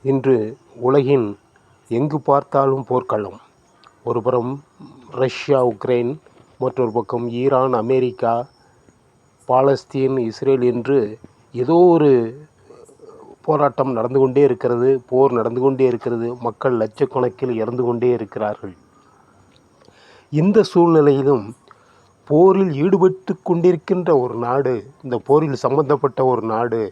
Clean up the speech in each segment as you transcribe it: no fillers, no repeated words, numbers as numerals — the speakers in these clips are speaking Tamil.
இன்று உலகின் எங்கு பார்த்தாலும் போர்க்களம். ஒருபுறம் ரஷ்யா உக்ரைன், மற்றொரு பக்கம் ஈரான் அமெரிக்கா, பாலஸ்தீன் இஸ்ரேல் என்று ஏதோ ஒரு போராட்டம் நடந்து கொண்டே இருக்கிறது, போர் நடந்து கொண்டே இருக்கிறது, மக்கள் லட்சக்கணக்கில் இறந்து கொண்டே இருக்கிறார்கள். இந்த சூழ்நிலையிலும் போரில் ஈடுபட்டு கொண்டிருக்கின்ற ஒரு நாடு, இந்த போரில் சம்பந்தப்பட்ட ஒரு நாடு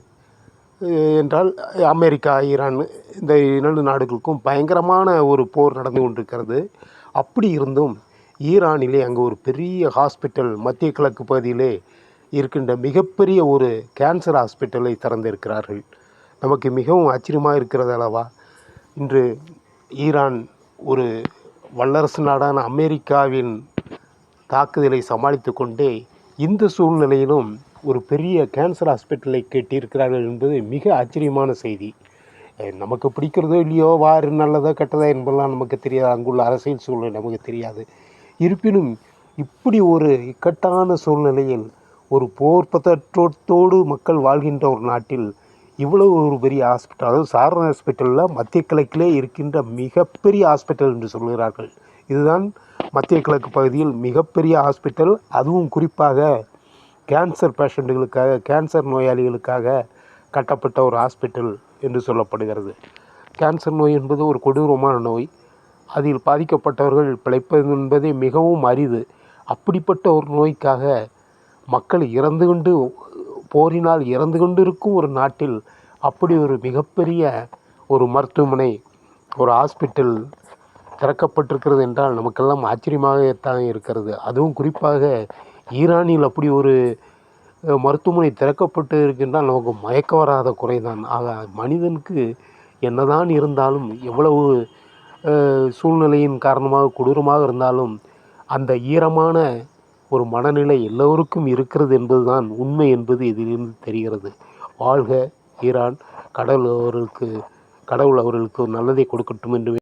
என்றால் அமெரிக்கா, ஈரான், இந்த 2 நாடுகளுக்கும் பயங்கரமான ஒரு போர் நடந்து கொண்டிருக்கிறது. அப்படி இருந்தும் ஈரானிலே அங்கே ஒரு பெரிய ஹாஸ்பிட்டல், மத்திய கிழக்கு பகுதியிலே இருக்கின்ற மிகப்பெரிய ஒரு கேன்சர் ஹாஸ்பிட்டலை திறந்திருக்கிறார்கள். நமக்கு மிகவும் ஆச்சரியமாக இருக்கிறது அல்லவா? இன்று ஈரான் ஒரு வல்லரசு நாடான அமெரிக்காவின் தாக்குதலை சமாளித்து கொண்டே இந்த சூழ்நிலையிலும் ஒரு பெரிய கேன்சர் ஹாஸ்பிட்டலை கட்டியிருக்கிறார்கள் என்பது மிக ஆச்சரியமான செய்தி. நமக்கு பிடிக்கிறதோ இல்லையோ, வார் நல்லதா கெட்டதா என்பதெல்லாம் நமக்கு தெரியாது, அங்குள்ள அரசியல் சூழ்நிலை நமக்கு தெரியாது. இருப்பினும் இப்படி ஒரு இக்கட்டான சூழ்நிலையில் ஒரு போர் பதற்றத்தோடு மக்கள் வாழ்கின்ற ஒரு நாட்டில் இவ்வளவு ஒரு பெரிய ஹாஸ்பிட்டல், அதாவது சாதாரண ஹாஸ்பிட்டலில் மத்திய கிழக்கிலே இருக்கின்ற மிகப்பெரிய ஹாஸ்பிட்டல் என்று சொல்கிறார்கள். இதுதான் மத்திய கிழக்கு பகுதியில் மிகப்பெரிய ஹாஸ்பிட்டல். அதுவும் குறிப்பாக கேன்சர் பேஷண்ட்டுகளுக்காக, கேன்சர் நோயாளிகளுக்காக கட்டப்பட்ட ஒரு ஹாஸ்பிட்டல் என்று சொல்லப்படுகிறது. கேன்சர் நோய் என்பது ஒரு கொடூரமான நோய். அதில் பாதிக்கப்பட்டவர்கள் பிழைப்பது என்பதே மிகவும் அரிது. அப்படிப்பட்ட ஒரு நோய்க்காக மக்கள் போரினால் இறந்து கொண்டு இருக்கும் ஒரு நாட்டில் அப்படி ஒரு மிகப்பெரிய ஒரு மருத்துவமனை, ஒரு ஹாஸ்பிட்டல் திறக்கப்பட்டிருக்கிறது என்றால் நமக்கெல்லாம் ஆச்சரியமாகத்தான் இருக்கிறது. அதுவும் குறிப்பாக ஈரானில் அப்படி ஒரு மருத்துவமனை திறக்கப்பட்டு இருக்கின்றால் நமக்கு மயக்க வராத குறைதான். ஆக மனிதனுக்கு என்னதான் இருந்தாலும், எவ்வளவு சூழ்நிலையின் காரணமாக கொடூரமாக இருந்தாலும், அந்த ஈரமான ஒரு மனநிலை எல்லோருக்கும் இருக்கிறது என்பதுதான் உண்மை என்பது இதிலிருந்து தெரிகிறது. வாழ்க ஈரான்! கடவுள் அவர்களுக்கு நல்லதை கொடுக்கட்டும் என்று